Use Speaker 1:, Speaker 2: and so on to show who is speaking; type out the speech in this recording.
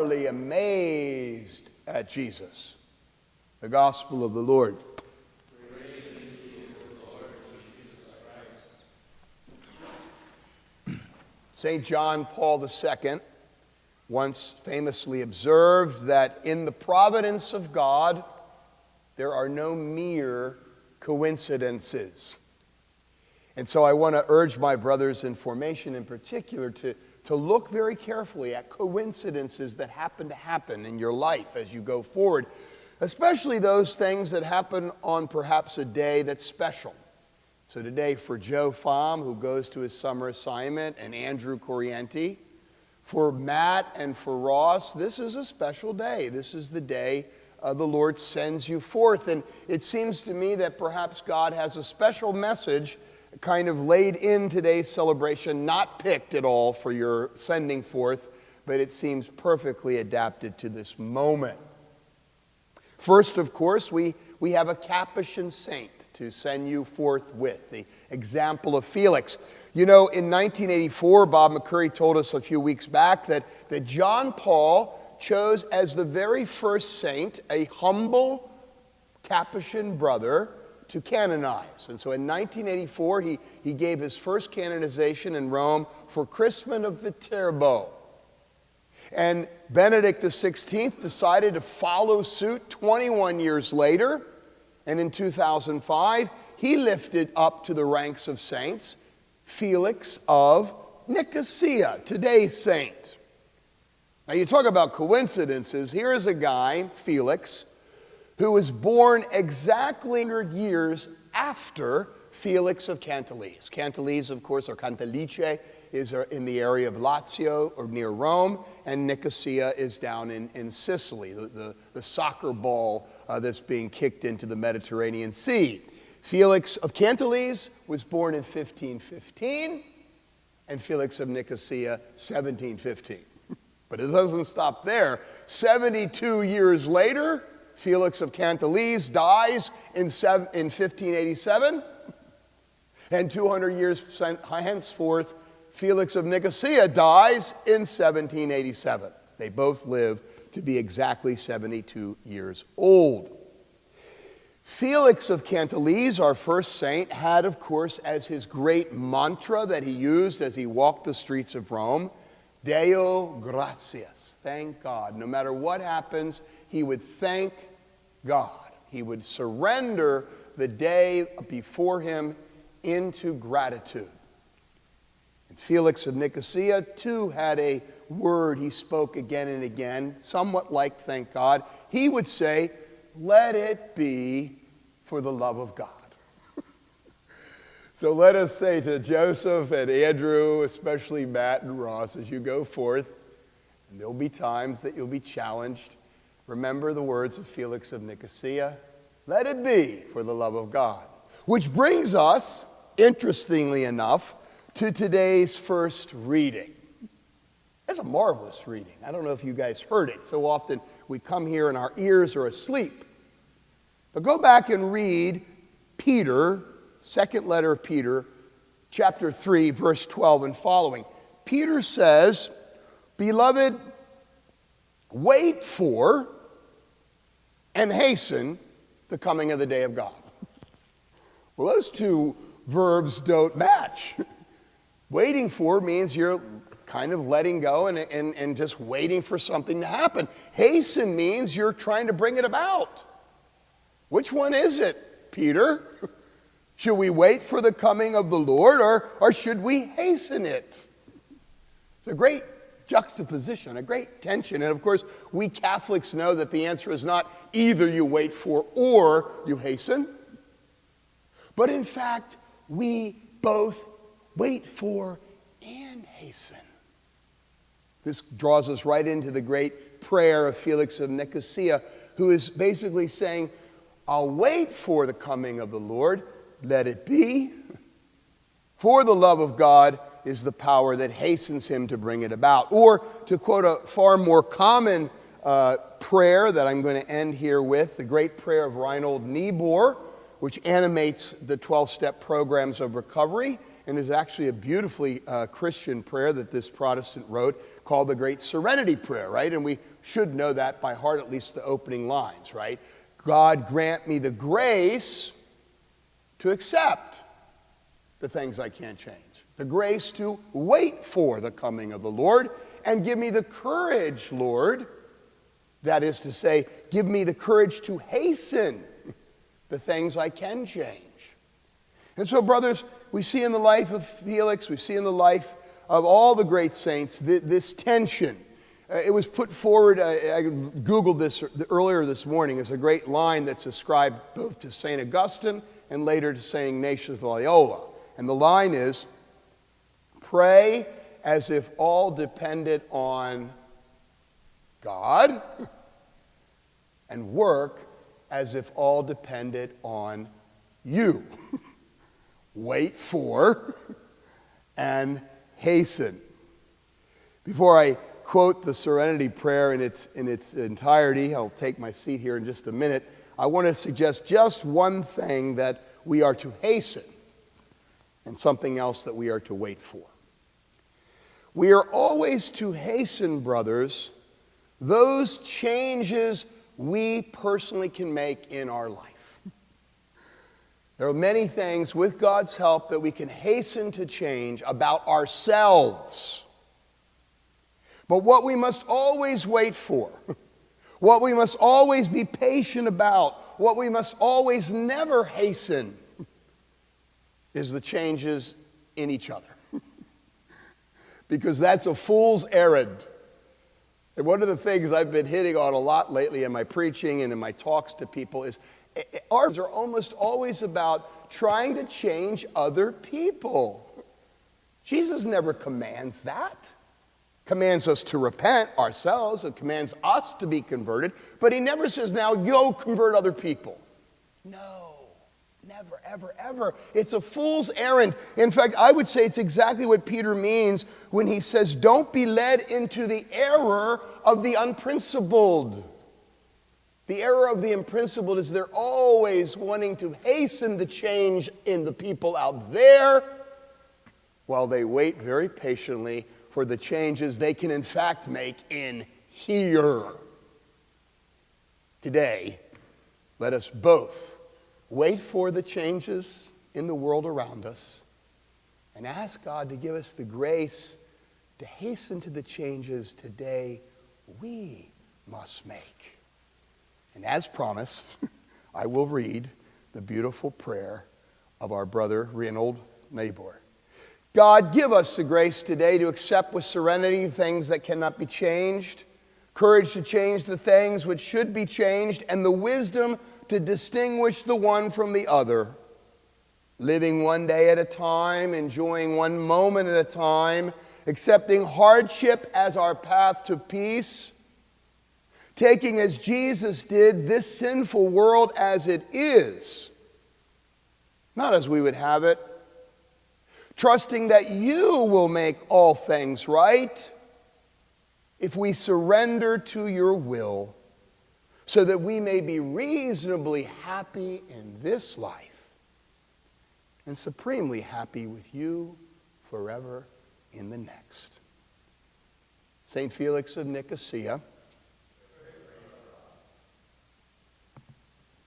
Speaker 1: Amazed at Jesus. The Gospel of the Lord.
Speaker 2: Praise to you, Lord Jesus Christ.
Speaker 1: St. John Paul II once famously observed that in the providence of God, there are no mere coincidences. And so I want to urge my brothers in formation in particular to look very carefully at coincidences that happen in your life as you go forward, especially those things that happen on perhaps a day that's special. So today for Joe Pham, who goes to his summer assignment, and Andrew Corienti, for Matt and for Ross, this is a special day. This is the day the Lord sends you forth. And it seems to me that perhaps God has a special message kind of laid in today's celebration, not picked at all for your sending forth, but it seems perfectly adapted to this moment. First, of course, we have a Capuchin saint to send you forth with, the example of Felix. You know, in 1984, Bob McCurry told us a few weeks back that John Paul chose as the very first saint a humble Capuchin brother to canonize. And so in 1984, he gave his first canonization in Rome for Crispin of Viterbo. And Benedict XVI decided to follow suit 21 years later. And in 2005, he lifted up to the ranks of saints Felix of Nicosia, today's saint. Now you talk about coincidences. Here is a guy, Felix, who was born exactly 100 years after Felix of Cantalice. Cantalice, of course, or Cantalice, is in the area of Lazio, or near Rome, and Nicosia is down in Sicily, the soccer ball that's being kicked into the Mediterranean Sea. Felix of Cantalice was born in 1515, and Felix of Nicosia, 1715. But it doesn't stop there. 72 years later, Felix of Cantalice dies in 1587, and 200 years henceforth, Felix of Nicosia dies in 1787. They both live to be exactly 72 years old. Felix of Cantalice, our first saint, had, of course, as his great mantra that he used as he walked the streets of Rome, Deo gratias, thank God. No matter what happens, he would thank God. He would surrender the day before him into gratitude. And Felix of Nicosia, too, had a word he spoke again and again, somewhat like thank God. He would say, let it be for the love of God. So let us say to Joseph and Andrew, especially Matt and Ross, as you go forth, and there'll be times that you'll be challenged, remember the words of Felix of Nicosia, let it be for the love of God. Which brings us, interestingly enough, to today's first reading. It's a marvelous reading. I don't know if you guys heard it. So often we come here and our ears are asleep. But go back and read Peter, second letter of Peter, chapter 3, verse 12 and following. Peter says, beloved, wait for and hasten the coming of the day of God. Well, those two verbs don't match. Waiting for means you're kind of letting go and just waiting for something to happen. Hasten means you're trying to bring it about. Which one is it, Peter? Should we wait for the coming of the Lord or should we hasten it? It's a great juxtaposition, a great tension. And of course, we Catholics know that the answer is not either you wait for or you hasten. But in fact, we both wait for and hasten. This draws us right into the great prayer of Felix of Nicosia, who is basically saying, I'll wait for the coming of the Lord, let it be. For the love of God is the power that hastens him to bring it about. Or to quote a far more common prayer that I'm going to end here with, the great prayer of Reinhold Niebuhr, which animates the 12-step programs of recovery. and there's actually a beautifully Christian prayer that this Protestant wrote called the Great Serenity Prayer, right? And we should know that by heart, at least the opening lines, right? God grant me the grace to accept the things I can't change, the grace to wait for the coming of the Lord, and give me the courage, Lord, that is to say, give me the courage to hasten the things I can change. And so, brothers, we see in the life of Felix, we see in the life of all the great saints, this tension. It was put forward, I Googled this earlier this morning, as a great line that's ascribed both to St. Augustine and later to St. Ignatius of Loyola. And the line is, pray as if all depended on God, and work as if all depended on you. Wait for and hasten. Before I quote the Serenity Prayer in its entirety, I'll take my seat here in just a minute, I want to suggest just one thing that we are to hasten and something else that we are to wait for. We are always to hasten, brothers, those changes we personally can make in our life. There are many things, with God's help, that we can hasten to change about ourselves. But what we must always wait for, what we must always be patient about, what we must always never hasten, is the changes in each other. Because that's a fool's errand. And one of the things I've been hitting on a lot lately in my preaching and in my talks to people is ours are almost always about trying to change other people. Jesus never commands that. Commands us to repent ourselves. It commands us to be converted. But he never says, now go convert other people. No. Never, ever, ever. It's a fool's errand. In fact, I would say it's exactly what Peter means when he says, don't be led into the error of the unprincipled. The error of the unprincipled is they're always wanting to hasten the change in the people out there while they wait very patiently for the changes they can in fact make in here. Today, let us both wait for the changes in the world around us and ask God to give us the grace to hasten to the changes today we must make. And as promised, I will read the beautiful prayer of our brother Reinhold Niebuhr. God, give us the grace today to accept with serenity things that cannot be changed, courage to change the things which should be changed, and the wisdom to distinguish the one from the other, living one day at a time, enjoying one moment at a time, accepting hardship as our path to peace, taking as Jesus did this sinful world as it is, not as we would have it, trusting that you will make all things right if we surrender to your will, so that we may be reasonably happy in this life and supremely happy with you forever in the next. St. Felix of Nicosia